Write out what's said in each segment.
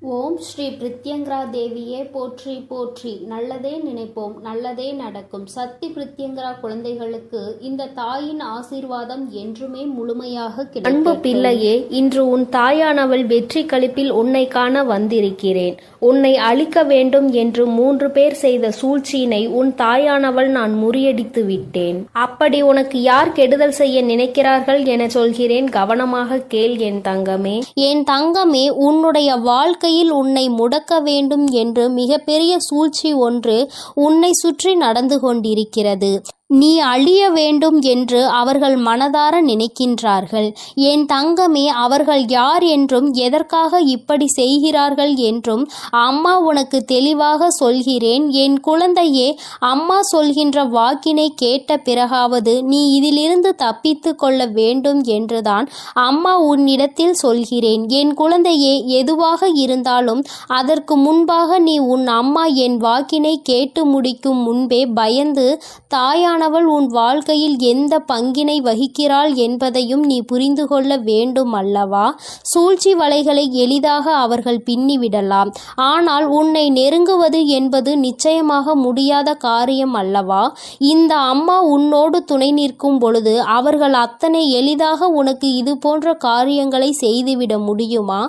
ஓம் ஸ்ரீ பிரித்யங்கரா தேவியே போற்றி போற்றி. நல்லதே நினைப்போம், நல்லதே நடக்கும். சக்தி பிரித்யங்கரா குழந்தைகளுக்கு இந்த தாயின் ஆசீர்வாதம் என்றுமே முழுமையாக கிடைக்கும். அன்பு பிள்ளையே, இன்று உன் தாயானவள் வெற்றி களிப்பில் உன்னை காண வந்திருக்கிறேன். உன்னை அழிக்க வேண்டும் என்று 3 பேர் செய்த சூழ்ச்சியினை உன் தாயானவள் நான் முறியடித்து விட்டேன். அப்படி உனக்கு யார் கெடுதல் செய்ய நினைக்கிறார்கள் என சொல்கிறேன், கவனமாக கேள் என் தங்கமே. என் தங்கமே, உன்னுடைய வாழ்க்கையில் உன்னை முடக்க வேண்டும் என்று மிகப்பெரிய சூழ்ச்சி ஒன்று உன்னை சுற்றி நடந்து கொண்டிருக்கிறது. நீ அழிய வேண்டும் என்று அவர்கள் மனதார நினைக்கின்றார்கள். என் தங்கமே, அவர்கள் யார் என்றும் எதற்காக இப்படி செய்கிறார்கள் என்றும் அம்மா உனக்கு தெளிவாக சொல்கிறேன். என் குழந்தையே, அம்மா சொல்கின்ற வாக்கினை கேட்ட பிறகாவது நீ இதிலிருந்து தப்பித்து கொள்ள வேண்டும் என்றுதான் அம்மா உன்னிடத்தில் சொல்கிறேன். என் குழந்தையே, எதுவாக இருந்தாலும் அதற்கு முன்பாக நீ உன் அம்மா என் வாக்கினை கேட்டு முடிக்கும் முன்பே பயந்து தாயான உன் வாழ்க்கையில் எந்த பங்கினை வகிக்கிறாள் என்பதையும் நீ புரிந்து கொள்ள வேண்டும் அல்லவா? சூழ்ச்சி வலைகளை எளிதாக அவர்கள் பின்னிவிடலாம். ஆனால் உன்னை நெருங்குவது என்பது நிச்சயமாக முடியாத காரியம் அல்லவா? இந்த அம்மா உன்னோடு துணை நிற்கும் பொழுது அவர்கள் அத்தனை எளிதாக உனக்கு இது போன்ற காரியங்களை செய்துவிட முடியுமா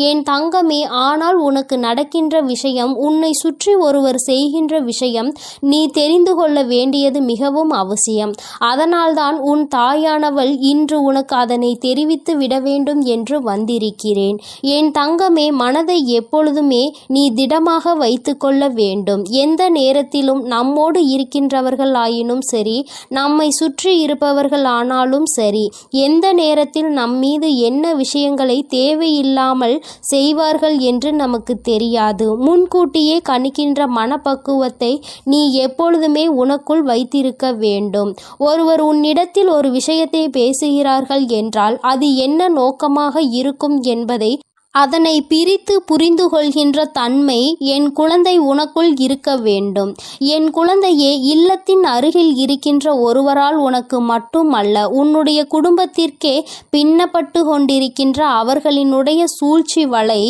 என் தங்கமே? ஆனால் உனக்கு நடக்கின்ற விஷயம், உன்னை சுற்றி ஒருவர் செய்கின்ற விஷயம் நீ தெரிந்து கொள்ள வேண்டியது மிகவும் அவசியம். அதனால்தான் உன் தாயானவள் இன்று உனக்கு அதனை தெரிவித்து விட வேண்டும் என்று வந்திருக்கிறேன். என் தங்கமே, மனதை எப்பொழுதுமே நீ திடமாக வைத்து கொள்ள வேண்டும். எந்த நேரத்திலும் நம்மோடு இருக்கின்றவர்கள் ஆயினும் சரி, நம்மை சுற்றி இருப்பவர்கள் ஆனாலும் சரி, எந்த நேரத்தில் நம் மீது என்ன விஷயங்களை தேவையில்லாமல் செய்வார்கள் என்று நமக்கு தெரியாது. முன்கூட்டியே கணிக்கின்ற மனப்பக்குவத்தை நீ எப்பொழுதுமே உனக்குள் வைத்திருக்க வேண்டும். ஒருவர் உன்னிடத்தில் ஒரு விஷயத்தை பேசுகிறார்கள் என்றால் அது என்ன நோக்கமாக இருக்கும் என்பதை அதனை பிரித்து புரிந்து கொள்கின்ற தன்மை என் குழந்தை உனக்குள் இருக்க வேண்டும். என் குழந்தையே, இல்லத்தின் அருகில் இருக்கின்ற ஒருவரால் உனக்கு மட்டுமல்ல, உன்னுடைய குடும்பத்திற்கே பின்னப்பட்டு கொண்டிருக்கின்ற அவர்களினுடைய சூழ்ச்சி வலை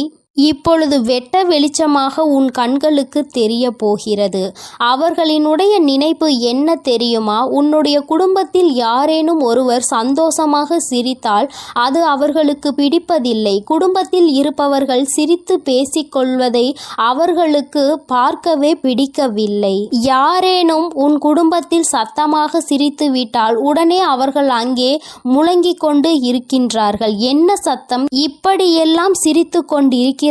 இப்பொழுது வெட்ட வெளிச்சமாக உன் கண்களுக்கு தெரிய போகிறது. அவர்களினுடைய நினைப்பு என்ன தெரியுமா? உன்னுடைய குடும்பத்தில் யாரேனும் ஒருவர் சந்தோஷமாக சிரித்தால் அது அவர்களுக்கு பிடிப்பதில்லை. குடும்பத்தில் இருப்பவர்கள் சிரித்து பேசிக்கொள்வதை அவர்களுக்கு பார்க்கவே பிடிக்கவில்லை. யாரேனும் உன் குடும்பத்தில் சத்தமாக சிரித்து விட்டால் உடனே அவர்கள் அங்கே முழங்கிக் கொண்டு இருக்கின்றார்கள். என்ன சத்தம்? இப்படியெல்லாம் சிரித்து கொண்டிருக்கிறார்கள்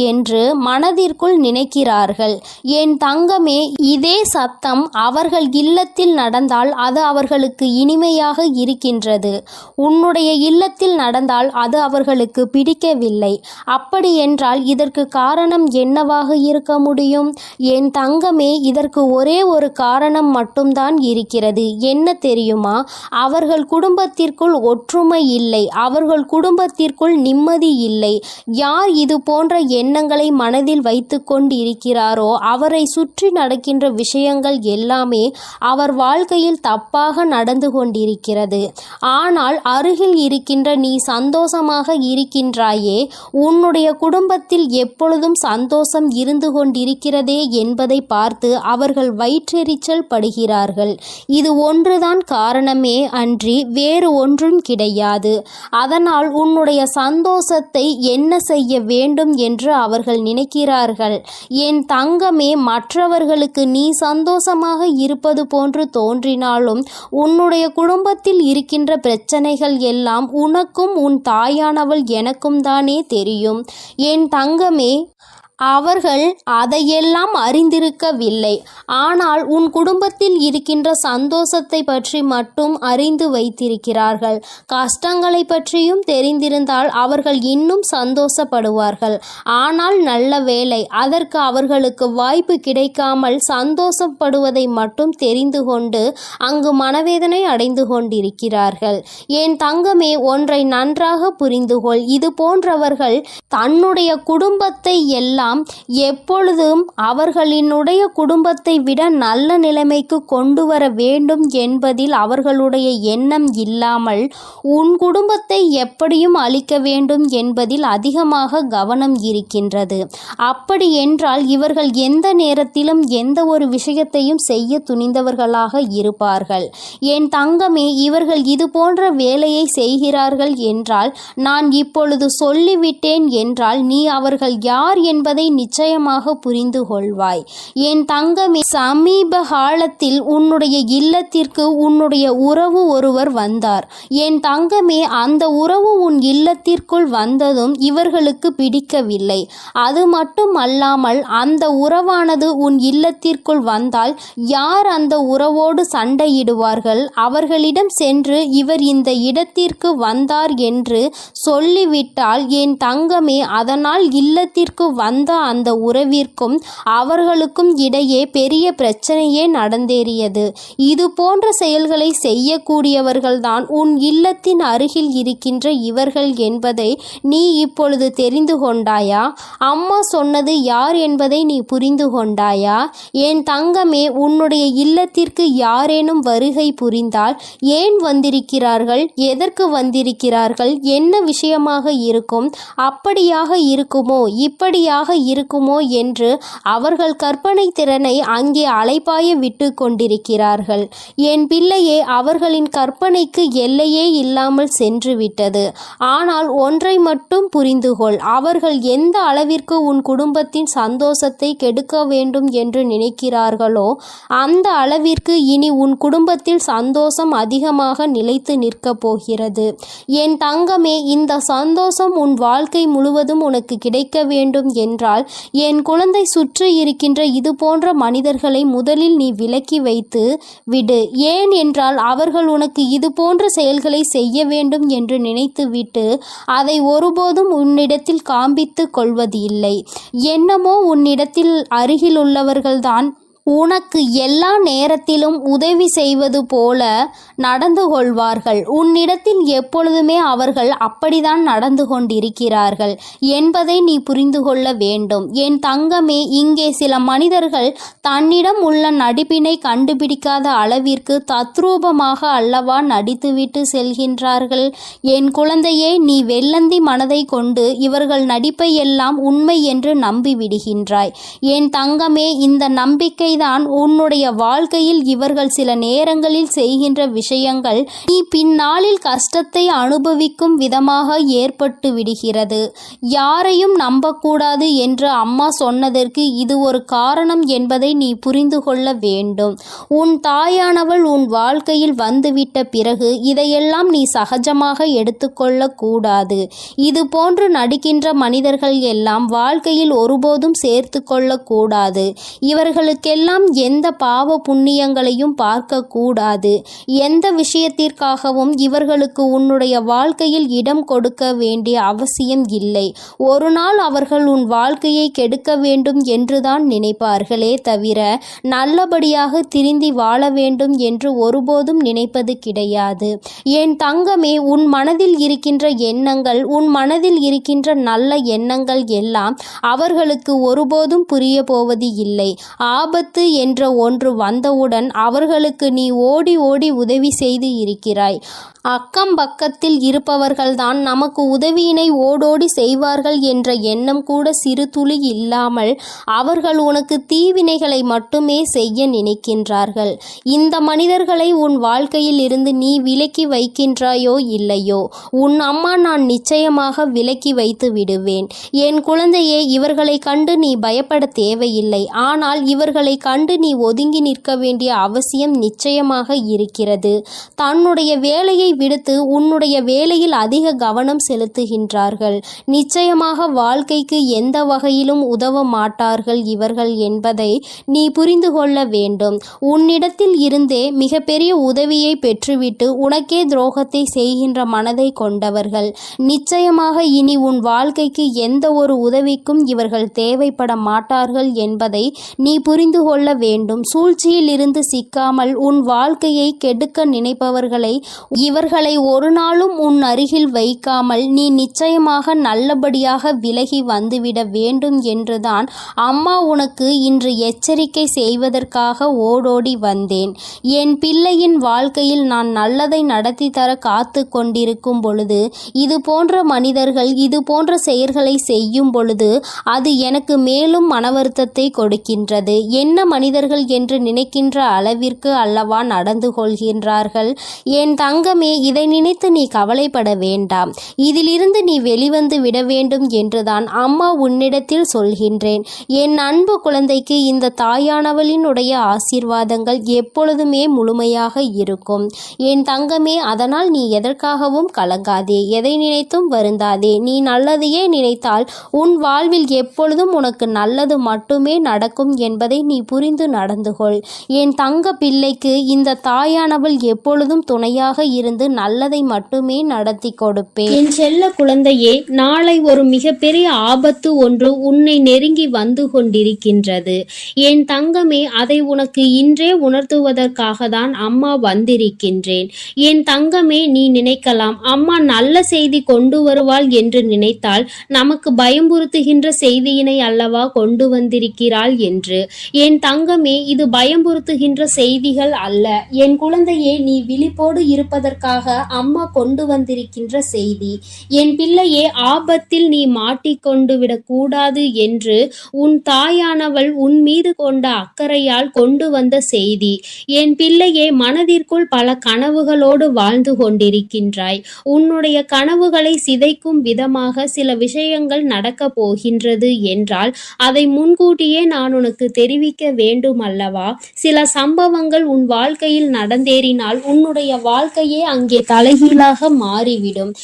என்று மனதிற்குள் நினைக்கிறார்கள். என் தங்கமே, இதே சத்தம் அவர்கள் இல்லத்தில் நடந்தால் அது அவர்களுக்கு இனிமையாக இருக்கின்றது. உன்னுடைய இல்லத்தில் நடந்தால் அது அவர்களுக்கு பிடிக்கவில்லை. அப்படி என்றால் இதற்கு காரணம் என்னவாக இருக்க முடியும்? என் தங்கமே, இதற்கு ஒரே ஒரு காரணம் மட்டும்தான் இருக்கிறது. என்ன தெரியுமா? அவர்கள் குடும்பத்திற்குள் ஒற்றுமை இல்லை. அவர்கள் குடும்பத்திற்குள் நிம்மதி இல்லை. யார் இது போன்ற எண்ணங்களை மனதில் வைத்து கொண்டு இருக்கிறாரோ அவரை சுற்றி நடக்கின்ற விஷயங்கள் எல்லாமே அவர் வாழ்க்கையில் தப்பாக நடந்து கொண்டிருக்கிறது. ஆனால் அருகில் இருக்கின்ற நீ சந்தோஷமாக இருக்கின்றாயே, உன்னுடைய குடும்பத்தில் எப்பொழுதும் சந்தோஷம் இருந்து கொண்டிருக்கிறதே என்பதை பார்த்து அவர்கள் வயிற்றெரிச்சல் படுகிறார்கள். இது ஒன்றுதான் காரணமே அன்றி வேறு ஒன்றும் கிடையாது. அதனால் உன்னுடைய சந்தோஷத்தை என்ன செய்ய வேண்டும் என்று அவர்கள் நினைக்கிறார்கள். என் தங்கமே, மற்றவர்களுக்கு நீ சந்தோஷமாக இருப்பது போன்று தோன்றினாலும் உன்னுடைய குடும்பத்தில் இருக்கின்ற பிரச்சனைகள் எல்லாம் உனக்கும் உன் தாயானவள் எனக்கும் தானே தெரியும். என் தங்கமே, அவர்கள் அதையெல்லாம் அறிந்திருக்கவில்லை. ஆனால் உன் குடும்பத்தில் இருக்கின்ற சந்தோஷத்தை பற்றி மட்டும் அறிந்து வைத்திருக்கிறார்கள். கஷ்டங்களை பற்றியும் தெரிந்திருந்தால் அவர்கள் இன்னும் சந்தோஷப்படுவார்கள். ஆனால் நல்ல வேளை, அதற்கு அவர்களுக்கு வாய்ப்பு கிடைக்காமல் சந்தோஷப்படுவதை மட்டும் தெரிந்து கொண்டு அங்கு மனவேதனை அடைந்து கொண்டிருக்கிறார்கள். என் தங்கமே, ஒன்றை நன்றாக புரிந்துகொள். இது போன்றவர்கள் தன்னுடைய குடும்பத்தை எல்லாம் எல்லாம் எப்பொழுதும் அவர்களினுடைய குடும்பத்தை விட நல்ல நிலைமைக்கு கொண்டு வர வேண்டும் என்பதில் அவர்களுடைய எண்ணம் இல்லாமல் உன் குடும்பத்தை எப்படியும் அழிக்க வேண்டும் என்பதில் அதிகமாக கவனம் இருக்கின்றது. அப்படி என்றால் இவர்கள் எந்த நேரத்திலும் எந்த ஒரு விஷயத்தையும் செய்ய துணிந்தவர்களாக இருப்பார்கள். என் தங்கமே, இவர்கள் இது போன்ற வேலையை செய்கிறார்கள் என்றால் நான் இப்பொழுது சொல்லிவிட்டேன் என்றால் நீ அவர்கள் யார் என்பதை நிச்சயமாக புரிந்து கொள்வாய். என் தங்கமே, சமீப காலத்தில் உன்னுடைய இல்லத்திற்கு உன்னுடைய உறவு ஒருவர் வந்தார். என் தங்கமே, அந்த உறவு உன் இல்லத்திற்குள் வந்ததும் இவர்களுக்கு பிடிக்கவில்லை. அது மட்டும் அல்லாமல் அந்த உறவானது உன் இல்லத்திற்குள் வந்தால் யார் அந்த உறவோடு சண்டையிடுவார்கள்? அவர்களிடம் சென்று இவர் இந்த இடத்திற்கு வந்தார் என்று சொல்லிவிட்டால் என் தங்கமே, அதனால் இல்லத்திற்கு வந்த அந்த உறவிற்கும் அவர்களுக்கும் இடையே பெரிய பிரச்சனையே நடந்தேறியது. இது போன்ற செயல்களை செய்யக்கூடியவர்கள்தான் உன் இல்லத்தின் அருகில் இருக்கின்ற இவர்கள் என்பதை நீ இப்பொழுது தெரிந்து கொண்டாயா? அம்மா சொன்னது யார் என்பதை நீ புரிந்து கொண்டாயா? என் தங்கமே, உன்னுடைய இல்லத்திற்கு யாரேனும் வருகை புரிந்தால் ஏன் வந்திருக்கிறார்கள், எதற்கு வந்திருக்கிறார்கள், என்ன விஷயமாக இருக்கும், அப்படியாக இருக்குமோ இப்படியாக இருக்குமோ என்று அவர்கள் கற்பனை திறனை அங்கே அலைபாய விட்டு கொண்டிருக்கிறார்கள். என் பிள்ளையே, அவர்களின் கற்பனைக்கு எல்லையே இல்லாமல் சென்று விட்டது. ஆனால் ஒன்றை மட்டும் புரிந்து கொள், அவர்கள் எந்த அளவிற்கு உன் குடும்பத்தின் சந்தோஷத்தை கெடுக்க வேண்டும் என்று நினைக்கிறார்களோ அந்த அளவிற்கு இனி உன் குடும்பத்தில் சந்தோஷம் அதிகமாக நிலைத்து நிற்கப் போகிறது. என் தங்கமே, இந்த சந்தோஷம் உன் வாழ்க்கை முழுவதும் உனக்கு கிடைக்க வேண்டும் என்றால் என் குழந்தை சுற்றி இருக்கின்ற இது போன்ற மனிதர்களை முதலில் நீ விலக்கி வைத்து விடு. ஏன் என்றால் அவர்கள் உனக்கு இது போன்ற செயல்களை செய்ய வேண்டும் என்று நினைத்துவிட்டு அதை ஒருபோதும் உன்னிடத்தில் காண்பித்து கொள்வது இல்லை. என்னமோ உன்னிடத்தில் அருகில் உள்ளவர்கள்தான் உனக்கு எல்லா நேரத்திலும் உதவி செய்வது போல நடந்து கொள்வார்கள். உன்னிடத்தில் எப்பொழுதுமே அவர்கள் அப்படிதான் நடந்து கொண்டிருக்கிறார்கள் என்பதை நீ புரிந்து கொள்ள வேண்டும். என் தங்கமே, இங்கே சில மனிதர்கள் தன்னிடம் உள்ள நடிப்பினை கண்டுபிடிக்காத அளவிற்கு தத்ரூபமாக அல்லவா நடித்துவிட்டு செல்கின்றார்கள். என் குழந்தையே, நீ வெள்ளந்தி மனதை கொண்டு இவர்கள் நடிப்பை எல்லாம் உண்மை என்று நம்பி விடுகின்றாய். என் தங்கமே, இந்த நம்பிக்கை தான் உன்னுடைய வாழ்க்கையில் இவர்கள் சில நேரங்களில் செய்கின்ற விஷயங்கள் நீ பின்னாளில் கஷ்டத்தை அனுபவிக்கும் விதமாக ஏற்பட்டு விடுகிறது. யாரையும் நம்பக்கூடாது என்று அம்மா சொன்னதற்கு இது ஒரு காரணம் என்பதை நீ புரிந்து கொள்ள வேண்டும். உன் தாயானவள் உன் வாழ்க்கையில் வந்துவிட்ட பிறகு இதையெல்லாம் நீ சகஜமாக எடுத்துக்கொள்ள கூடாது. இது போன்று நடிக்கின்ற மனிதர்கள் எல்லாம் வாழ்க்கையில் ஒருபோதும் சேர்த்து கொள்ள கூடாது. இவர்களுக்கெல்லாம் எந்த பாவ புண்ணியங்களையும் பார்க்க கூடாது. எந்த விஷயத்திற்காகவும் இவர்களுக்கு உன்னுடைய வாழ்க்கையில் இடம் கொடுக்க வேண்டிய அவசியம் இல்லை. ஒரு நாள் அவர்கள் உன் வாழ்க்கையை கெடுக்க வேண்டும் என்றுதான் நினைப்பார்களே தவிர நல்லபடியாக திருந்தி வாழ வேண்டும் என்று ஒருபோதும் நினைப்பது கிடையாது. என் தங்கமே, உன் மனதில் இருக்கின்ற எண்ணங்கள், உன் மனதில் இருக்கின்ற நல்ல எண்ணங்கள் எல்லாம் அவர்களுக்கு ஒருபோதும் புரிய போவது இல்லை. ஆபத்து என்ற ஒன்று வந்தவுடன் அவர்களுக்கு நீ ஓடி ஓடி உதவி செய்து இருக்கிறாய். அக்கம் பக்கத்தில் இருப்பவர்கள்தான் நமக்கு உதவியினை ஓடோடி செய்வார்கள் என்ற எண்ணம் கூட சிறு துளி இல்லாமல் அவர்கள் உனக்கு தீவினைகளை மட்டுமே செய்ய நினைக்கின்றார்கள். இந்த மனிதர்களை உன் வாழ்க்கையில் இருந்து நீ விலக்கி வைக்கின்றாயோ இல்லையோ, உன் அம்மா நான் நிச்சயமாக விலக்கி வைத்து விடுவேன். என் குழந்தையே, இவர்களை கண்டு நீ பயப்பட தேவையில்லை. ஆனால் இவர்களை கண்டு நீ ஒதுங்கி நிற்க வேண்டிய அவசியம் நிச்சயமாக இருக்கிறது. தன்னுடைய வேலையை விடுத்து உன்னுடைய வேலையில் அதிக கவனம் செலுத்துகின்றார்கள். நிச்சயமாக வாழ்க்கைக்கு எந்த வகையிலும் உதவ மாட்டார்கள் இவர்கள் என்பதை நீ புரிந்து கொள்ள வேண்டும். உன்னிடத்தில் இருந்தே மிகப்பெரிய உதவியை பெற்றுவிட்டு உனக்கே துரோகத்தை செய்கின்ற மனதை கொண்டவர்கள். நிச்சயமாக இனி உன் வாழ்க்கைக்கு எந்த ஒரு உதவிக்கும் இவர்கள் தேவைப்பட மாட்டார்கள் என்பதை நீ புரிந்து கொள்ள வேண்டும். சூழ்ச்சியில் இருந்து சிக்காமல் உன் வாழ்க்கையை கெடுக்க நினைப்பவர்களை இவர்களை ஒரு நாளும் உன் அருகில் வைக்காமல் நீ நிச்சயமாக நல்லபடியாக விலகி வந்துவிட வேண்டும் என்றுதான் அம்மா உனக்கு இன்று எச்சரிக்கை செய்வதற்காக ஓடோடி வந்தேன். என் பிள்ளையின் வாழ்க்கையில் நான் நல்லதை நடத்தி தர காத்து கொண்டிருக்கும் பொழுது இது போன்ற மனிதர்கள் இது போன்ற செயல்களை செய்யும் பொழுது அது எனக்கு மேலும் மன வருத்தத்தை கொடுக்கின்றது. என்ன மனிதர்கள் என்று நினைக்கின்ற அளவிற்கு அல்லவா நடந்து கொள்கின்றார்கள். என் தங்கமே, இதை நினைத்து நீ கவலைப்பட வேண்டாம். இதிலிருந்து நீ வெளிவந்து விட வேண்டும் என்றுதான் அம்மா உன்னிடத்தில் சொல்கின்றேன். என் அன்பு குழந்தைக்கு இந்த தாயானவளினுடைய ஆசீர்வாதங்கள் எப்பொழுதுமே முழுமையாக இருக்கும். என் தங்கமே, அதனால் நீ எதற்காகவும் கலங்காதே, எதை நினைத்தும் வருந்தாதே. நீ நல்லதையே நினைத்தால் உன் வாழ்வில் எப்பொழுதும் உனக்கு நல்லது மட்டுமே நடக்கும் என்பதை நீ புரிந்து நடந்து கொள். என் தங்க பிள்ளைக்கு இந்த தாயானவள் எப்பொழுதும் துணையாக இருந்து நல்லதை மட்டுமே நடத்தி கொடுப்பேன். என் செல்ல குழந்தையே, நாளை ஒரு மிகப்பெரிய ஆபத்து ஒன்று உன்னை நெருங்கி வந்து கொண்டிருக்கின்றது. என் தங்கமே, அதை உனக்கு இன்றே உணர்த்துவதற்காக தான் அம்மா வந்திருக்கின்றேன். என் தங்கமே, நீ நினைக்கலாம் அம்மா நல்ல செய்தி கொண்டு வருவாள் என்று நினைத்தால் நமக்கு பயம்புறுத்துகின்ற செய்தியினை அல்லவா கொண்டு வந்திருக்கிறாள் என்று. என் தங்கமே, இது பயம்புறுத்துகின்ற செய்திகள் அல்ல. என் குழந்தையே, நீ விழிப்போடு இருப்பதற்காக அம்மா கொண்டு வந்திருக்கின்ற செய்தி. என் பிள்ளையே, ஆபத்தில் நீ மாட்டிக்கொண்டு விடக்கூடாது என்று உன் தாயானவள் உன் மீது கொண்ட அக்கறையால் கொண்டு வந்த செய்தி. என் பிள்ளையே, மனதிற்குள் பல கனவுகளோடு வாழ்ந்து கொண்டிருக்கின்றாய். உன்னுடைய கனவுகளை சிதைக்கும் விதமாக சில விஷயங்கள் நடக்க போகின்றது என்றால் அதை முன்கூட்டியே நான் உனக்கு தெரிவிக்க வேண்டும் அல்லவா? சில சம்பவங்கள் உன் வாழ்க்கையில் நடந்தேறினால் உன்னுடைய வாழ்க்கையே அங்கே தலைகீழாக மாறிவிடும்.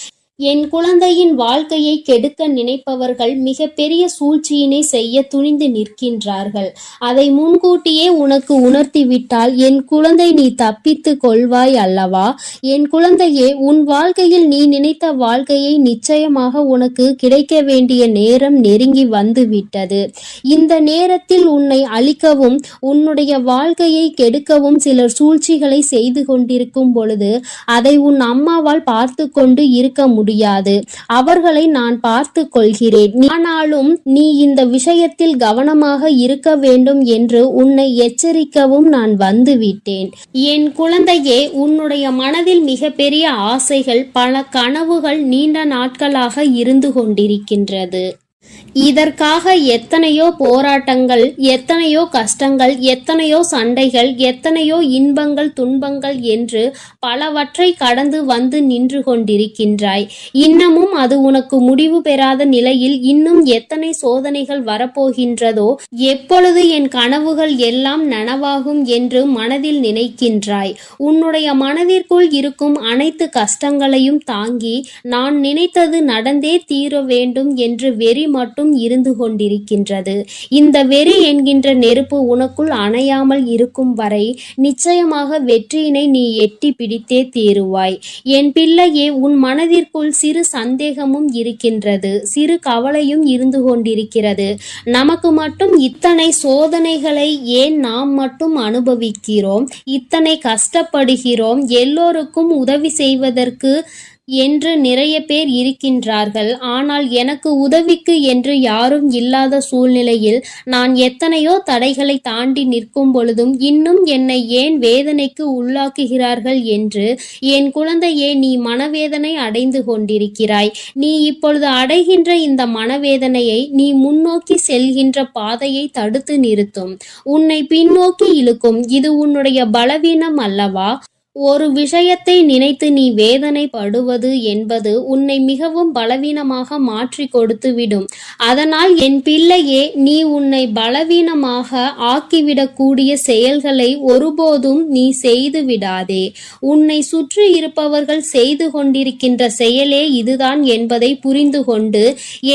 என் குழந்தையின் வாழ்க்கையை கெடுக்க நினைப்பவர்கள் மிகப்பெரிய சூழ்ச்சியினை செய்ய துணிந்து நிற்கின்றார்கள். அதை முன்கூட்டியே உனக்கு உணர்த்திவிட்டால் என் குழந்தை நீ தப்பித்து கொள்வாய் அல்லவா? என் குழந்தையே, உன் வாழ்க்கையில் நீ நினைத்த வாழ்க்கையை நிச்சயமாக உனக்கு கிடைக்க வேண்டிய நேரம் நெருங்கி வந்து விட்டது. இந்த நேரத்தில் உன்னை அழிக்கவும் உன்னுடைய வாழ்க்கையை கெடுக்கவும் சிலர் சூழ்ச்சிகளை செய்து கொண்டிருக்கும் பொழுது அதை உன் அம்மாவால் பார்த்து கொண்டு இருக்க முடியாது. அவர்களை நான் பார்த்து கொள்கிறேன். ஆனாலும் நீ இந்த விஷயத்தில் கவனமாக இருக்க வேண்டும் என்று உன்னை எச்சரிக்கவும் நான் வந்துவிட்டேன். என் குழந்தையே, உன்னுடைய மனதில் மிகப்பெரிய ஆசைகள், பல கனவுகள் நீண்ட நாட்களாக இருந்து கொண்டிருக்கின்றது. இதற்காக எத்தனையோ போராட்டங்கள், எத்தனையோ கஷ்டங்கள், எத்தனையோ சண்டைகள், எத்தனையோ இன்பங்கள், துன்பங்கள் என்று பலவற்றை கடந்து வந்து நின்று கொண்டிருக்கின்றாய். இன்னமும் அது உனக்கு முடிவு பெறாத நிலையில் இன்னும் எத்தனை சோதனைகள் வரப்போகின்றதோ, எப்பொழுது என் கனவுகள் எல்லாம் நனவாகும் என்று மனதில் நினைக்கின்றாய். உன்னுடைய மனதிற்குள் இருக்கும் அனைத்து கஷ்டங்களையும் தாங்கி நான் நினைத்தது நடந்தே தீர வேண்டும் என்று வெறி மட்டும் இருந்து கொண்டிருக்கின்றது. இந்த வெறி என்கின்ற நெருப்பு உனக்குள் அணையாமல் இருக்கும் வரை நிச்சயமாக வெற்றியினை நீ எட்டி பிடித்தே தீருவாய். என் பிள்ளையே, உன் மனதிற்குள் சிறு சந்தேகமும் இருக்கின்றது, சிறு கவலையும் இருந்து கொண்டிருக்கிறது. நமக்கு மட்டும் இத்தனை சோதனைகளை ஏன் நாம் மட்டும் அனுபவிக்கிறோம், இத்தனை கஷ்டப்படுகிறோம், எல்லோருக்கும் உதவி செய்வதற்கு என்று நிறைய பேர் இருக்கின்றார்கள். ஆனால் எனக்கு உதவிக்கு என்று யாரும் இல்லாத சூழ்நிலையில் நான் எத்தனையோ தடைகளை தாண்டி நிற்கும் பொழுதும் இன்னும் என்னை ஏன் வேதனைக்கு உள்ளாக்குகிறார்கள் என்று என் குழந்தையே, நீ மனவேதனை அடைந்து கொண்டிருக்கிறாய். நீ இப்பொழுது அடைகின்ற இந்த மனவேதனையை நீ முன்னோக்கி செல்கின்ற பாதையை தடுத்து நிறுத்தும், உன்னை பின்னோக்கி இழுக்கும். இது உன்னுடைய பலவீனம் அல்லவா? ஒரு விஷயத்தை நினைத்து நீ வேதனைப்படுவது என்பது உன்னை மிகவும் பலவீனமாக மாற்றி கொடுத்துவிடும். அதனால் என் பிள்ளையே, நீ உன்னை பலவீனமாக ஆக்கிவிடக்கூடிய செயல்களை ஒருபோதும் நீ செய்து விடாதே. உன்னை சுற்றி இருப்பவர்கள் செய்து கொண்டிருக்கின்ற செயலே இதுதான் என்பதை புரிந்து கொண்டு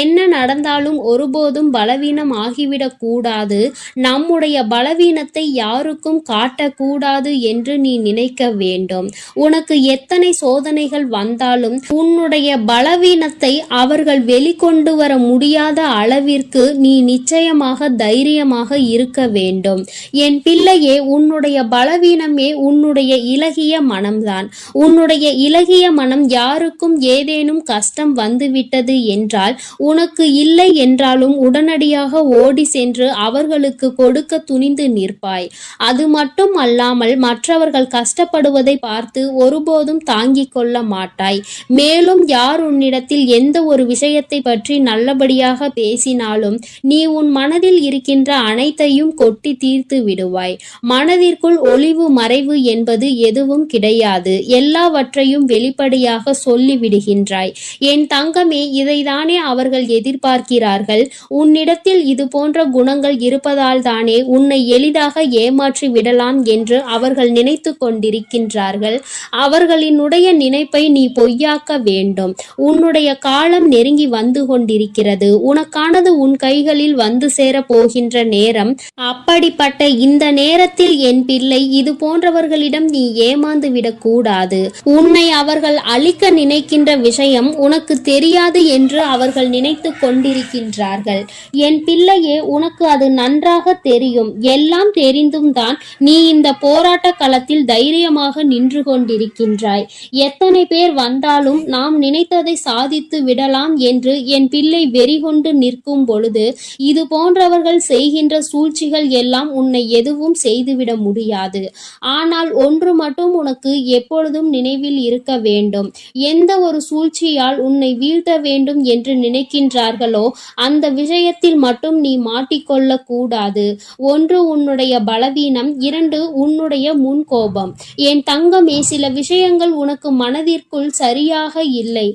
என்ன நடந்தாலும் ஒருபோதும் பலவீனம் ஆகிவிடக் கூடாது, நம்முடைய பலவீனத்தை யாருக்கும் காட்டக்கூடாது என்று நீ நினைக்க வேண்டும். வேண்டும். உனக்கு எத்தனை சோதனைகள் வந்தாலும் உன்னுடைய பலவீனத்தை அவர்கள் வெளிக்கொண்டு வர முடியாத அளவிற்கு நீ நிச்சயமாக தைரியமாக இருக்க வேண்டும். என் பிள்ளையே, உன்னுடைய பலவீனமே உன்னுடைய இலகிய மனம்தான். உன்னுடைய இலகிய மனம் யாருக்கும் ஏதேனும் கஷ்டம் வந்துவிட்டது என்றால், உனக்கு இல்லை என்றாலும் உடனடியாக ஓடி சென்று அவர்களுக்கு கொடுக்க துணிந்து நிற்பாய். அது மட்டும் அல்லாமல் மற்றவர்கள் கஷ்டப்படுவதை பார்த்து ஒருபோதும் தாங்கிக் கொள்ள மாட்டாய். மேலும் யார் உன்னிடத்தில் எந்த ஒரு விஷயத்தை பற்றி நல்லபடியாக பேசினாலும் நீ உன் மனதில் இருக்கின்ற அனைத்தையும் கொட்டி தீர்த்து விடுவாய். மனதிற்குள் ஒளிவு மறைவு என்பது எதுவும் கிடையாது. எல்லாவற்றையும் வெளிப்படையாக சொல்லி விடுகின்றாய். என் தங்கமே, இதைதானே அவர்கள் எதிர்பார்க்கிறார்கள். உன்னிடத்தில் இது போன்ற குணங்கள் இருப்பதால் தானே உன்னை எளிதாக ஏமாற்றி விடலாம் என்று அவர்கள் நினைத்து கொண்டிருக்கின்றார்கள். அவர்களினுடைய நினைப்பை நீ பொய்யாக்க வேண்டும். உன்னுடைய காலம் நெருங்கி வந்து கொண்டிருக்கிறது. உனக்கானது உன் கைகளில் வந்து சேர போகின்ற நேரம். அப்படிப்பட்ட இந்த நேரத்தில் என் பிள்ளை, இது போன்றவர்களிடம் நீ ஏமாந்து விடக்கூடாது. உன்னை அவர்கள் அழிக்க நினைக்கின்ற விஷயம் உனக்கு தெரியாது என்று அவர்கள் நினைத்து கொண்டிருக்கின்றார்கள். என் பிள்ளையே, உனக்கு அது நன்றாக தெரியும். எல்லாம் தெரிந்தும் தான் நீ இந்த போராட்ட களத்தில் தைரியமாக நின்று கொண்டிருக்கின்றாய். எத்தனை பேர் வந்தாலும் நாம் நினைத்ததை சாதித்து விடலாம் என்று என் பிள்ளை வெறிகொண்டு நிற்கும் பொழுது, இது போன்றவர்கள் செய்கின்ற சூழ்ச்சிகள் எல்லாம் உன்னை எதுவும் செய்துவிட முடியாது. ஆனால் ஒன்று மட்டும் உனக்கு எப்பொழுதும் நினைவில் இருக்க வேண்டும். எந்த ஒரு சூழ்ச்சியால் உன்னை வீழ்த்த வேண்டும் என்று நினைக்கின்றார்களோ அந்த விஷயத்தில் மட்டும் நீ மாட்டிக்கொள்ள கூடாது. ஒன்று உன்னுடைய பலவீனம், இரண்டு உன்னுடைய முன்கோபம். என் தங்கமே, சில விஷயங்கள் உனக்கு மனதிற்குள் சரியாக இல்லை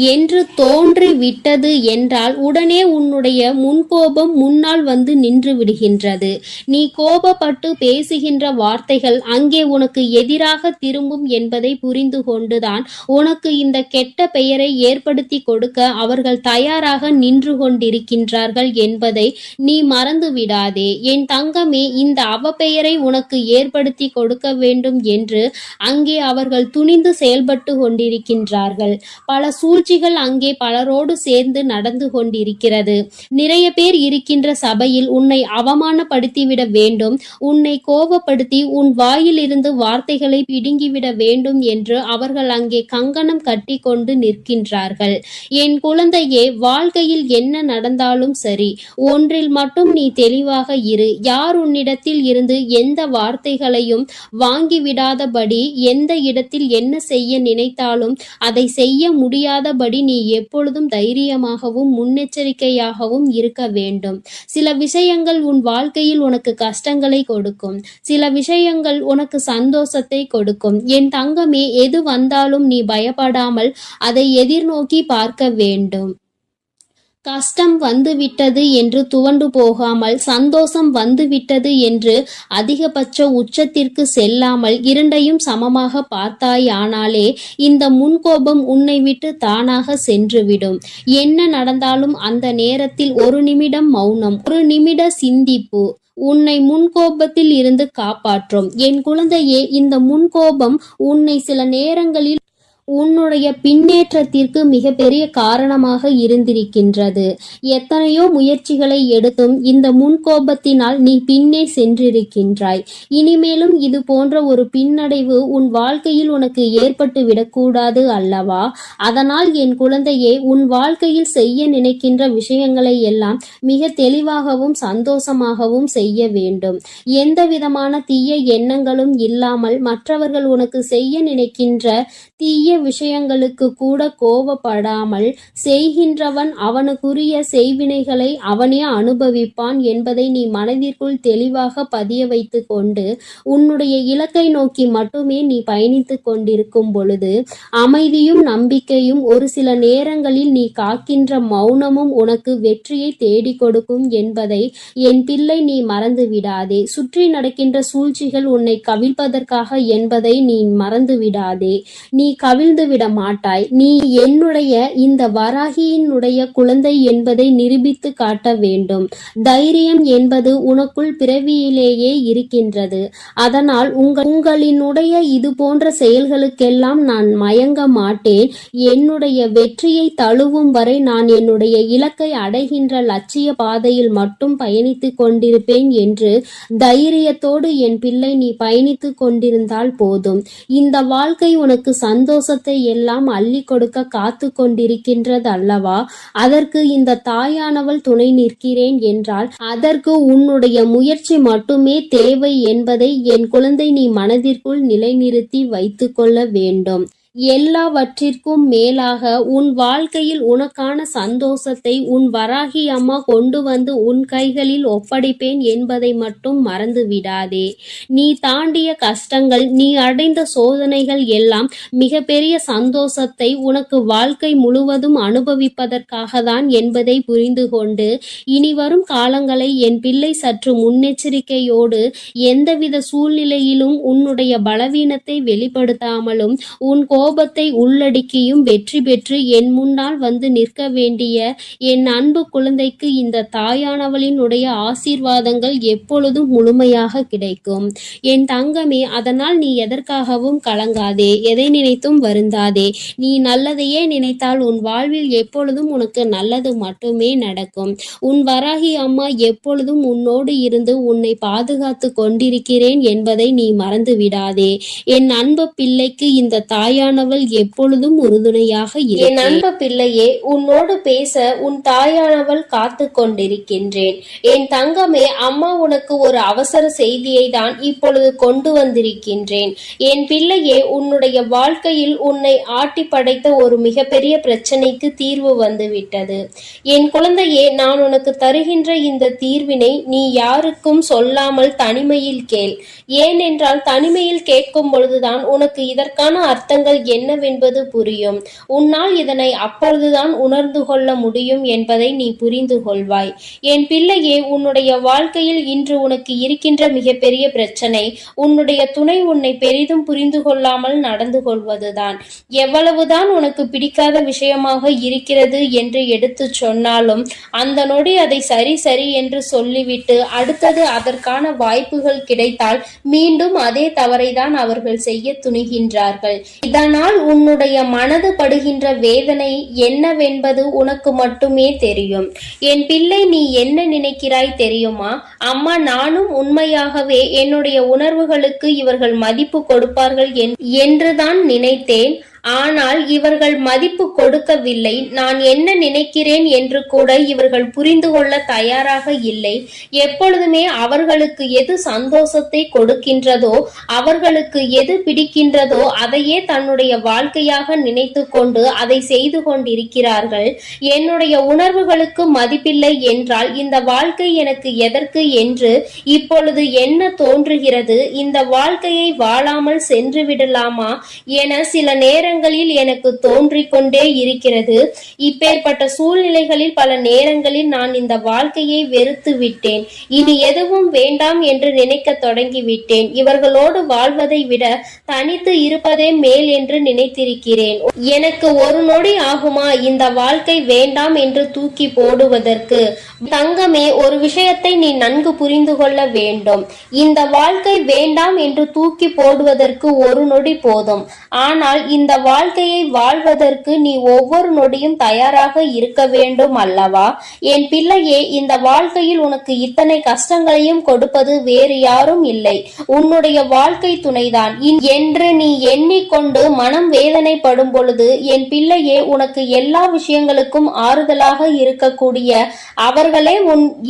என்று தோன்றி விட்டது என்றால் உடனே உன்னுடைய முன்கோபம் முன்னால் வந்து நின்று விடுகின்றது. நீ கோபப்பட்டு பேசுகின்ற வார்த்தைகள் அங்கே உனக்கு எதிராக திரும்பும் என்பதை புரிந்து கொண்டுதான் உனக்கு இந்த கெட்ட பெயரை ஏற்படுத்தி கொடுக்க அவர்கள் தயாராக நின்று கொண்டிருக்கின்றார்கள் என்பதை நீ மறந்து விடாதே. என் தங்கமே, இந்த அவப்பெயரை உனக்கு ஏற்படுத்தி கொடுக்க வேண்டும் என்று அங்கே அவர்கள் துணிந்து செயல்பட்டு கொண்டிருக்கின்றார்கள். பல சூழ்ச்சிகள் அங்கே பலரோடு சேர்ந்து நடந்து கொண்டிருக்கிறது. நிறைய பேர் இருக்கின்ற சபையில் உன்னை அவமானப்படுத்திவிட வேண்டும், உன்னை கோபப்படுத்தி உன் வாயிலிருந்து வார்த்தைகளை பிடுங்கிவிட வேண்டும் என்று அவர்கள் அங்கே கங்கணம் கட்டி கொண்டு நிற்கின்றார்கள். என் குழந்தையே, வாழ்க்கையில் என்ன நடந்தாலும் சரி, ஒன்றில் மட்டும் நீ தெளிவாக இரு. யார் உன்னிடத்தில் இருந்து எந்த வார்த்தைகளையும் வாங்கிவிடாதபடி, எந்த இடத்தில் என்ன செய்ய நினைத்தாலும் அதை செய்ய முடியாதபடி நீ எப்பொழுதும் தைரியமாகவும் முன்னெச்சரிக்கையாகவும் இருக்க வேண்டும். சில விஷயங்கள் உன் வாழ்க்கையில் உனக்கு கஷ்டங்களை கொடுக்கும், சில விஷயங்கள் உனக்கு சந்தோஷத்தை கொடுக்கும். என் தங்கமே, எது வந்தாலும் நீ பயப்படாமல் அதை எதிர்நோக்கி பார்க்க வேண்டும். கஷ்டம் வந்துவிட்டது என்று துவண்டு போகாமல், சந்தோஷம் வந்துவிட்டது என்று அதிகபட்ச உச்சத்திற்கு செல்லாமல் இரண்டையும் சமமாக பார்த்தாயானாலே இந்த முன்கோபம் உன்னை விட்டு தானாக சென்றுவிடும். என்ன நடந்தாலும் அந்த நேரத்தில் ஒரு நிமிடம் மௌனம், ஒரு நிமிட சிந்திப்பு உன்னை முன்கோபத்தில் இருந்து காப்பாற்றும். என் குழந்தையே, இந்த முன்கோபம் உன்னை சில நேரங்களில் உன்னுடைய பின்னேற்றத்திற்கு மிகப்பெரிய காரணமாக இருந்திருக்கின்றது. எத்தனையோ முயற்சிகளை எடுத்தும் இந்த முன்கோபத்தினால் நீ பின்னே சென்றிருக்கின்றாய். இனிமேலும் இது போன்ற ஒரு பின்னடைவு உன் வாழ்க்கையில் உனக்கு ஏற்பட்டு விடக்கூடாது அல்லவா? அதனால் என் குழந்தையே, உன் வாழ்க்கையில் செய்ய நினைக்கின்ற விஷயங்களை எல்லாம் மிக தெளிவாகவும் சந்தோஷமாகவும் செய்ய வேண்டும். எந்த விதமான தீய எண்ணங்களும் இல்லாமல் மற்றவர்கள் உனக்கு செய்ய நினைக்கின்ற தீய விஷயங்களுக்கு கூட கோபப்படாமல் செய்கின்றவன் அவனுக்குரிய செய்வினைகளை அவனே அனுபவிப்பான் என்பதை நீ மனதிற்குள் தெளிவாக பதிய வைத்து கொண்டு உன்னுடைய இலக்கை நோக்கி மட்டுமே நீ பயணித்து கொண்டிருக்கும் பொழுது அமைதியும் நம்பிக்கையும் ஒரு சில நேரங்களில் நீ காக்கின்ற மௌனமும் உனக்கு வெற்றியை தேடி கொடுக்கும் என்பதை என் பிள்ளை நீ மறந்து விடாதே. சுற்றி நடக்கின்ற சூழ்ச்சிகள் உன்னை கவிழ்ப்பதற்காக என்பதை நீ மறந்து விடாதே. நீ அவிழ்ந்து விட மாட்டாய். நீ என்னுடைய இந்த வராகியினுடைய குழந்தை என்பதை நிரூபித்து காட்ட வேண்டும். தைரியம் என்பது உனக்குள் பிறவியிலேயே இருக்கின்றது. அதனால் உங்களினுடைய இது போன்ற செயல்களுக்கெல்லாம் நான் மயங்க மாட்டேன். என்னுடைய வெற்றியை தழுவும் வரை நான் என்னுடைய இலக்கை அடைகின்ற லட்சிய பாதையில் மட்டும் பயணித்துக் கொண்டிருப்பேன் என்று தைரியத்தோடு என் பிள்ளை நீ பயணித்துக் கொண்டிருந்தால் போதும். இந்த வாழ்க்கை உனக்கு சந்தோஷத்தை எல்லாம் அள்ளி கொடுக்க காத்து கொண்டிருக்கின்றது அல்லவா? அதற்கு இந்த தாயானவள் துணை நிற்கிறேன் என்றால் அதற்கு உன்னுடைய முயற்சி மட்டுமே தேவை என்பதை என் குழந்தை நீ மனதிற்குள் நிலைநிறுத்தி வைத்துக் கொள்ள வேண்டும். எல்லாவற்றிற்கும் மேலாக உன் வாழ்க்கையில் உனக்கான சந்தோஷத்தை உன் வராகி அம்மா கொண்டு வந்து உன் கைகளில் ஒப்படைப்பேன் என்பதை மட்டும் மறந்து விடாதே. நீ தாண்டிய கஷ்டங்கள், நீ அடைந்த சோதனைகள் எல்லாம் மிகப்பெரிய சந்தோஷத்தை உனக்கு வாழ்க்கை முழுவதும் அனுபவிப்பதற்காக தான் என்பதை புரிந்து கொண்டு இனி வரும் காலங்களை என் பிள்ளை சற்று முன்னெச்சரிக்கையோடு எந்தவித சூழ்நிலையிலும் உன்னுடைய பலவீனத்தை வெளிப்படுத்தாமலும் உன் கோபத்தை உள்ளடக்கியும் வெற்றி பெற்று என் முன்னால் வந்து நிற்க வேண்டிய என் அன்பு குழந்தைக்கு இந்த தாயானவளினுடைய ஆசீர்வாதங்கள் எப்பொழுதும் முழுமையாக கிடைக்கும். என் தங்கமே, அதனால் நீ எதற்காகவும் கலங்காதே, எதை நினைத்தும் வருந்தாதே. நீ நல்லதையே நினைத்தால் உன் வாழ்வில் எப்பொழுதும் உனக்கு நல்லது மட்டுமே நடக்கும். உன் வராகி அம்மா எப்பொழுதும் உன்னோடு இருந்து உன்னை பாதுகாத்து கொண்டிருக்கிறேன் என்பதை நீ மறந்து விடாதே. என் அன்பு பிள்ளைக்கு இந்த தாயானவள் எப்பொழுதும் உறுதுணையாக இரு. என் அன்பு பிள்ளையே, உன்னோடு பேச உன் தாயானவள் காத்து கொண்டிருக்கின்றேன். என் தங்கமே, அம்மா உனக்கு ஒரு அவசர செய்தியை தான் இப்பொழுது கொண்டு வந்திருக்கின்றேன். என் பிள்ளையே, உன்னுடைய வாழ்க்கையில் உன்னை ஆட்டி படைத்த ஒரு மிகப்பெரிய பிரச்சனைக்கு தீர்வு வந்துவிட்டது. என் குழந்தையே, நான் உனக்கு தருகின்ற இந்த தீர்வினை நீ யாருக்கும் சொல்லாமல் தனிமையில் கேள். ஏனென்றால் தனிமையில் கேட்கும் பொழுதுதான் உனக்கு இதற்கான அர்த்தங்கள் என்னவென்பது புரியும். உன்னால் இதனை அப்பொழுதுதான் உணர்ந்து கொள்ள முடியும் என்பதை நீ புரிந்து கொள்வாய். என் பிள்ளையே, உன்னுடைய வாழ்க்கையில் இன்று உனக்கு இருக்கின்ற மிகப்பெரிய பிரச்சனை உன்னுடைய துணை உன்னை பெரிதும் புரிந்து கொள்ளாமல் நடந்து கொள்வதுதான். எவ்வளவுதான் உனக்கு பிடிக்காத விஷயமாக இருக்கிறது என்று எடுத்து சொன்னாலும் அந்த நொடி அதை சரி சரி என்று சொல்லிவிட்டு அடுத்தது அதற்கான வாய்ப்புகள் கிடைத்தால் மீண்டும் அதே தவறை தான் அவர்கள் செய்ய துணிகின்றார்கள். இதனால் உன்னுடைய மனது படுகின்ற வேதனை என்னவென்பது உனக்கு மட்டுமே தெரியும். என் பிள்ளை, நீ என்ன நினைக்கிறாய் தெரியுமா? அம்மா, நானும் உண்மையாகவே என்னுடைய உணர்வுகளுக்கு இவர்கள் மதிப்பு கொடுப்பார்கள் என்றுதான் நினைத்தேன். ஆனால் இவர்கள் மதிப்பு கொடுக்கவில்லை. நான் என்ன நினைக்கிறேன் என்று கூட இவர்கள் புரிந்து கொள்ள தயாராக இல்லை. எப்பொழுதுமே அவர்களுக்கு எது சந்தோஷத்தை கொடுக்கின்றதோ, அவர்களுக்கு எது பிடிக்கின்றதோ அதையே தன்னுடைய வாழ்க்கையாக நினைத்து கொண்டு அதை செய்து கொண்டிருக்கிறார்கள். என்னுடைய உணர்வுகளுக்கு மதிப்பில்லை என்றால் இந்த வாழ்க்கை எனக்கு எதற்கு என்று இப்பொழுது என்ன தோன்றுகிறது? இந்த வாழ்க்கையை வாழாமல் சென்று விடலாமா என சில நேரங்களில் எனக்கு தோன்றிக் கொண்டே இருக்கிறது. இப்பேற்பட்ட சூழ்நிலைகளில் பல நேரங்களில் நான் இந்த வாழ்க்கையை வெறுத்து விட்டேன். இனி எதுவும் வேண்டாம் என்று நினைக்க தொடங்கிவிட்டேன். இவர்களோடு வாழ்வதை விட தனித்து இருப்பதே மேல் என்று நினைத்திருக்கிறேன். எனக்கு ஒரு நொடி ஆகுமா இந்த வாழ்க்கை வேண்டாம் என்று தூக்கி போடுவதற்கு? தங்கமே, ஒரு விஷயத்தை நீ நன்கு புரிந்து கொள்ள வேண்டும். இந்த வாழ்க்கை வேண்டாம் என்று தூக்கி போடுவதற்கு ஒரு நொடி போதும். ஆனால் இந்த வாழ்க்கையை வாழ்வதற்கு நீ ஒவ்வொரு நொடியும் தயாராக இருக்க வேண்டும் அல்லவா? என் பிள்ளையே, இந்த வாழ்க்கையில் உனக்கு இத்தனை கஷ்டங்களையும் கொடுப்பது வேறு யாரும் இல்லை, உன்னுடைய வாழ்க்கை துணைதான் என்று நீ எண்ணிக்கொண்டு மனம் வேதனைப்படும் பொழுது என் பிள்ளையே, உனக்கு எல்லா விஷயங்களுக்கும் ஆறுதலாக இருக்கக்கூடிய அவர்களே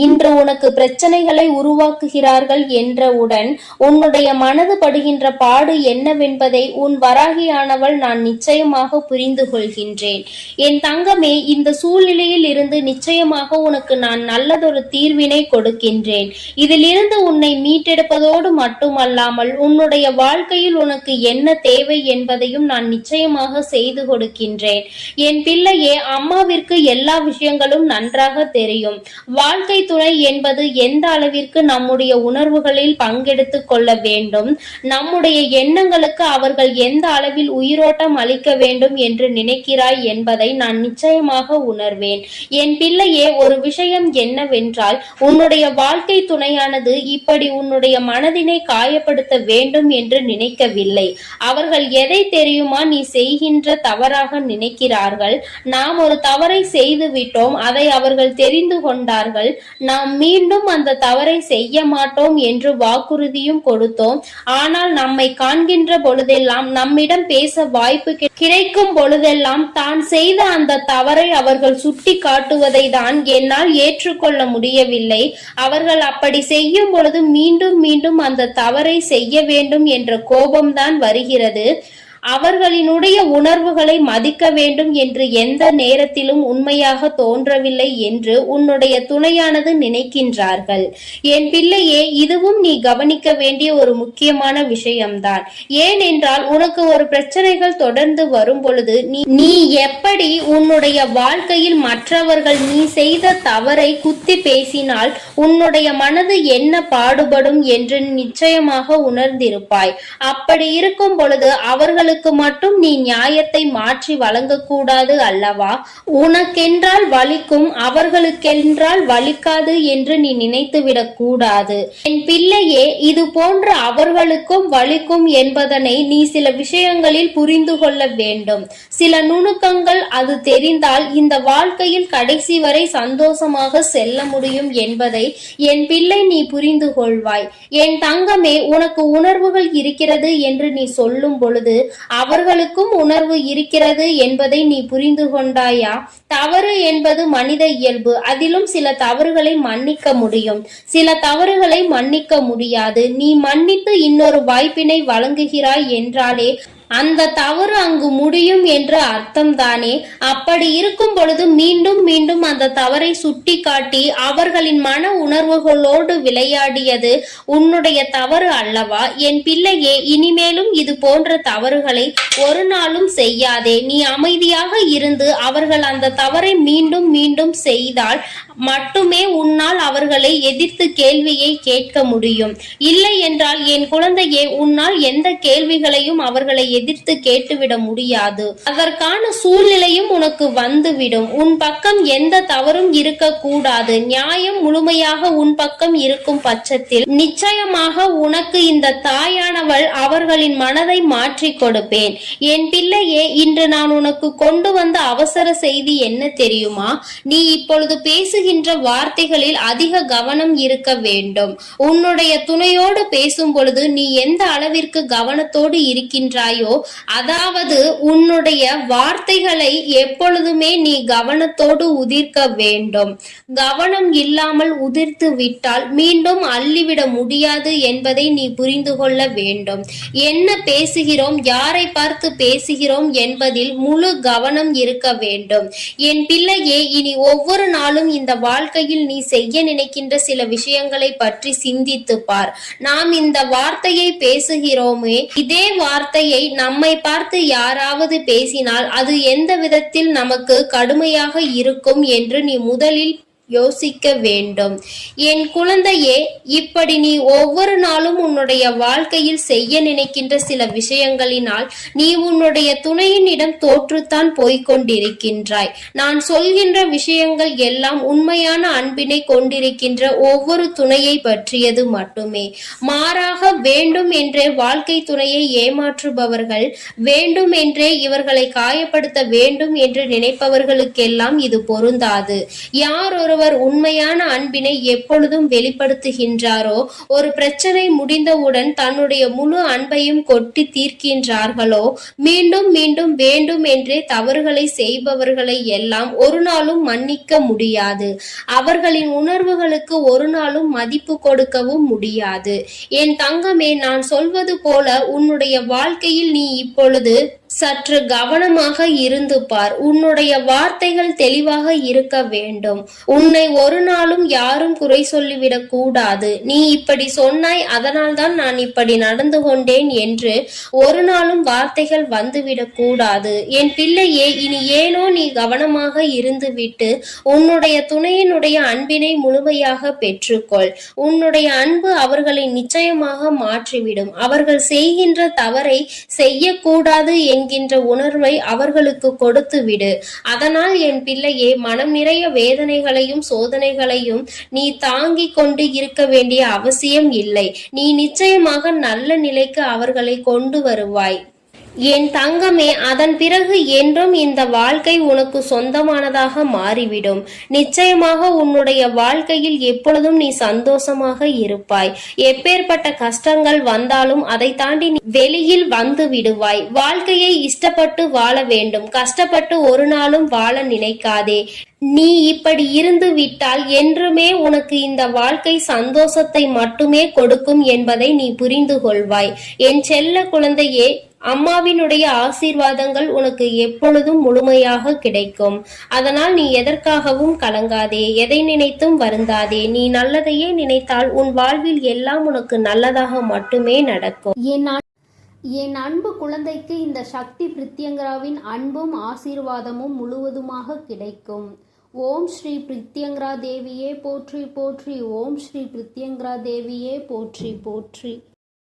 இன்று உனக்கு பிரச்சனைகளை உருவாக்குகிறார்கள் என்றவுடன் உன்னுடைய மனது படுகின்ற பாடு என்னவென்பதை உன் வராகியானவள் நான் நிச்சயமாக புரிந்து கொள்கின்றேன். என் தங்கமே, இந்த சூழ்நிலையில் இருந்து நிச்சயமாக உனக்கு நான் நல்லதொரு தீர்வினை கொடுக்கின்றேன். இதிலிருந்து உன்னை மீட்டெடுப்பதோடு மட்டுமல்லாமல் உன்னுடைய வாழ்க்கையில் உனக்கு என்ன தேவை என்பதையும் நான் நிச்சயமாக செய்து கொடுக்கின்றேன். என் பிள்ளையே, அம்மாவிற்கு எல்லா விஷயங்களும் நன்றாக தெரியும். வாழ்க்கை துணை என்பது எந்த அளவிற்கு நம்முடைய உணர்வுகளில் பங்கெடுத்துக் கொள்ள வேண்டும், நம்முடைய எண்ணங்களுக்கு அவர்கள் எந்த அளவில் உயிரோட்டம் முன்னேற்றம் அளிக்க வேண்டும் என்று நினைக்கிறாய் என்பதை நான் நிச்சயமாக உணர்வேன். என் பிள்ளையே, ஒரு விஷயம் என்னவென்றால், உன்னுடைய வாழ்க்கை துணையானது இப்படி உன்னுடைய மனதினை காயப்படுத்த வேண்டும் என்று நினைக்கவில்லை. அவர்கள் எதை தெரியுமா நீ செய்கின்ற தவறாக நினைக்கிறார்கள். நாம் ஒரு தவறை செய்து விட்டோம், அதை அவர்கள் தெரிந்து கொண்டார்கள். நாம் மீண்டும் அந்த தவறை செய்ய மாட்டோம் என்று வாக்குறுதியும் கொடுத்தோம். ஆனால் நம்மை காண்கின்ற பொழுதெல்லாம், நம்மிடம் பேச வாய்ப்பு கிடைக்கும் பொழுதெல்லாம் தான் செய்த அந்த தவறை அவர்கள் சுட்டி காட்டுவதை தான் என்னால் ஏற்றுக்கொள்ள முடியவில்லை. அவர்கள் அப்படி செய்யும் பொழுது மீண்டும் மீண்டும் அந்த தவறை செய்ய வேண்டும் என்ற கோபம்தான் வருகிறது. அவர்களினுடைய உணர்வுகளை மதிக்க வேண்டும் என்று எந்த நேரத்திலும் உண்மையாக தோன்றவில்லை என்று உன்னுடைய துணையானது நினைக்கின்றார்கள். என் பிள்ளையே, இதுவும் நீ கவனிக்க வேண்டிய ஒரு முக்கியமான விஷயம்தான். ஏனென்றால், உனக்கு ஒரு பிரச்சனைகள் தொடர்ந்து வரும் பொழுது நீ எப்படி உன்னுடைய வாழ்க்கையில் மற்றவர்கள் நீ செய்த தவறை குத்தி பேசினால் உன்னுடைய மனது என்ன பாடுபடும் என்று நிச்சயமாக உணர்ந்திருப்பாய். அப்படி இருக்கும் பொழுது அவர்களுக்கு மட்டும் நீ நியாயத்தை மாற்றி வழங்கக்கூடாது அல்லவா? உனக்கென்றால் வலிக்கும், அவர்களுக்கென்றால் வலிக்காது என்று நீ நினைத்துவிடக் கூடாது. என் பிள்ளையே, இது போன்ற அவர்களுக்கும் வலிக்கும் என்பதனை நீ சில விஷயங்களில் புரிந்து கொள்ள வேண்டும். சில நுணுக்கங்கள் அது தெரிந்தால் இந்த வாழ்க்கையில் கடைசி வரை சந்தோஷமாக செல்ல முடியும் என்பதை என் பிள்ளை நீ புரிந்து கொள்வாய். என் தங்கமே, உனக்கு உணர்வுகள் இருக்கிறது என்று நீ சொல்லும் பொழுது அவர்களுக்கும் உணர்வு இருக்கிறது என்பதை நீ புரிந்து கொண்டாயா? தவறு என்பது மனித இயல்பு. அதிலும் சில தவறுகளை மன்னிக்க முடியும், சில தவறுகளை மன்னிக்க முடியாது. நீ மன்னித்து இன்னொரு வாய்ப்பினை வழங்குகிறாய் என்றாலே அந்த தவறு அங்கு முடியும் என்று அர்த்தம்தானே? அப்படி இருக்கும் பொழுது மீண்டும் மீண்டும் அந்த தவறை சுட்டி காட்டி அவர்களின் மன உணர்வுகளோடு விளையாடியது உன்னுடைய தவறு அல்லவா? என் பிள்ளையே, இனிமேலும் இது போன்ற தவறுகளை ஒரு நாளும் செய்யாதே. நீ அமைதியாக இருந்து அவர்கள் அந்த தவறை மீண்டும் மீண்டும் செய்தால் மட்டுமே உன்னால் அவர்களை எதிர்த்து கேள்வியை கேட்க முடியும். இல்லை என்றால் என் குழந்தையே, உன்னால் எந்த கேள்விகளையும் அவர்களை எதிர்த்து கேட்டுவிட முடியாது. அதற்கான சூழ்நிலையும் உனக்கு வந்துவிடும். உன் பக்கம் எந்த தவறும் இருக்க கூடாது. நியாயம் முழுமையாக உன் பக்கம் இருக்கும் பட்சத்தில் நிச்சயமாக உனக்கு இந்த தாயானவள் அவர்களின் மனதை மாற்றி கொடுப்பேன். என் பிள்ளையே, இன்று நான் உனக்கு கொண்டு வந்த அவசர செய்தி என்ன தெரியுமா? நீ இப்பொழுது பேசுகின்ற வார்த்தைகளில் அதிக கவனம் இருக்க வேண்டும். உன்னுடைய துணையோடு பேசும் பொழுது நீ எந்த அளவிற்கு கவனத்தோடு இருக்கின்றாயோ, அதாவது உன்னுடைய வார்த்தைகளை எப்பொழுதுமே நீ கவனத்தோடு உதிர்க்க வேண்டும். கவனம் இல்லாமல் உதிர்த்து விட்டால் மீண்டும் அள்ளிவிட முடியாது என்பதை நீ புரிந்து கொள்ள வேண்டும். என்ன பேசுகிறோம், யாரை பார்த்து பேசுகிறோம் என்பதில் முழு கவனம் இருக்க வேண்டும். என் பிள்ளையே, இனி ஒவ்வொரு நாளும் இந்த வாழ்க்கையில் நீ செய்ய நினைக்கின்ற சில விஷயங்களை பற்றி சிந்தித்து பார். நாம் இந்த வார்த்தையை பேசுகிறோமே, இதே வார்த்தையை நம்மை பார்த்து யாராவது பேசினால் அது எந்த விதத்தில் நமக்கு கடுமையாக இருக்கும் என்று நீ முதலில் யோசிக்க வேண்டும். என் குழந்தையே, இப்படி நீ ஒவ்வொரு நாளும் உன்னுடைய வாழ்க்கையில் செய்ய நினைக்கின்ற சில விஷயங்களினால் நீ உன்னுடைய துணையினிடம் தோற்றுத்தான் போய்கொண்டிருக்கின்றாய். நான் சொல்கின்ற விஷயங்கள் எல்லாம் உண்மையான அன்பினை கொண்டிருக்கின்ற ஒவ்வொரு துணையை பற்றியது மட்டுமே. மாறாக வேண்டும் என்றே வாழ்க்கை துணையை ஏமாற்றுபவர்கள், வேண்டும் என்றே இவர்களை காயப்படுத்த வேண்டும் என்று நினைப்பவர்களுக்கெல்லாம் இது பொருந்தாது. யார் ஒருவர் உண்மையான அன்பினை எப்பொழுதும் வெளிப்படுத்துகின்றாரோ, ஒரு பிரச்சனை முடிந்தவுடன் தன்னுடைய முழு அன்பையும் கொட்டி தீர்க்கின்றார்களோ, மீண்டும் மீண்டும் வேண்டும் என்றே தவறுகளை செய்பவர்களை எல்லாம் ஒரு நாளும் மன்னிக்க முடியாது. அவர்களின் உணர்வுகளுக்கு ஒரு நாளும் மதிப்பு கொடுக்கவும் முடியாது. என் தங்கமே, நான் சொல்வது போல உன்னுடைய வாழ்க்கையில் நீ இப்பொழுது சற்று கவனமாக இருந்து பார். உன்னுடைய வார்த்தைகள் தெளிவாக இருக்க வேண்டும். உன்னை ஒரு நாளும் யாரும் குறை சொல்லிவிடக் கூடாது. நீ இப்படி சொன்னாய், அதனால் தான் நான் இப்படி நடந்து கொண்டேன் என்று ஒரு நாளும் வார்த்தைகள் வந்துவிடக் கூடாது. என் பிள்ளையே, இனி ஏனோ நீ கவனமாக இருந்துவிட்டு உன்னுடைய துணையினுடைய அன்பினை முழுமையாக பெற்றுக்கொள். உன்னுடைய அன்பு அவர்களை நிச்சயமாக மாற்றிவிடும். அவர்கள் செய்கின்ற தவறை செய்யக்கூடாது என்கிற என்கின்ற உணர்வை அவர்களுக்கு கொடுத்து விடு. அதனால் என் பிள்ளையே, மனம் நிறைய வேதனைகளையும் சோதனைகளையும் நீ தாங்கிக் கொண்டு இருக்க வேண்டிய அவசியம் இல்லை. நீ நிச்சயமாக நல்ல நிலைக்கு அவர்களை கொண்டு வருவாய் என் தங்கமே. அதன் பிறகு என்றும் இந்த வாழ்க்கை உனக்கு சொந்தமானதாக மாறிவிடும். நிச்சயமாக உன்னுடைய வாழ்க்கையில் எப்பொழுதும் நீ சந்தோஷமாக இருப்பாய். எப்பேற்பட்ட கஷ்டங்கள் வந்தாலும் அதை தாண்டி நீ வெளியில் வந்து விடுவாய். வாழ்க்கையை இஷ்டப்பட்டு வாழ வேண்டும், கஷ்டப்பட்டு ஒரு நாளும் வாழ நினைக்காதே. நீ இப்படி இருந்து விட்டால் என்றுமே உனக்கு இந்த வாழ்க்கை சந்தோஷத்தை மட்டுமே கொடுக்கும் என்பதை நீ புரிந்து கொள்வாய். என் செல்ல குழந்தையே, அம்மாவினுடைய ஆசீர்வாதங்கள் உனக்கு எப்பொழுதும் முழுமையாக கிடைக்கும். அதனால் நீ எதற்காகவும் கலங்காதே, எதை நினைத்தும் வருந்தாதே. நீ நல்லதையே நினைத்தால் உன் வாழ்வில் எல்லாம் உனக்கு நல்லதாக மட்டுமே நடக்கும். என் அன்பு குழந்தைக்கு இந்த சக்தி பிரித்யங்கராவின் அன்பும் ஆசீர்வாதமும் முழுவதுமாக கிடைக்கும். ஓம் ஸ்ரீ பிரித்யங்கரா தேவியே போற்றி போற்றி. ஓம் ஸ்ரீ பிரித்யங்கரா தேவியே போற்றி போற்றி.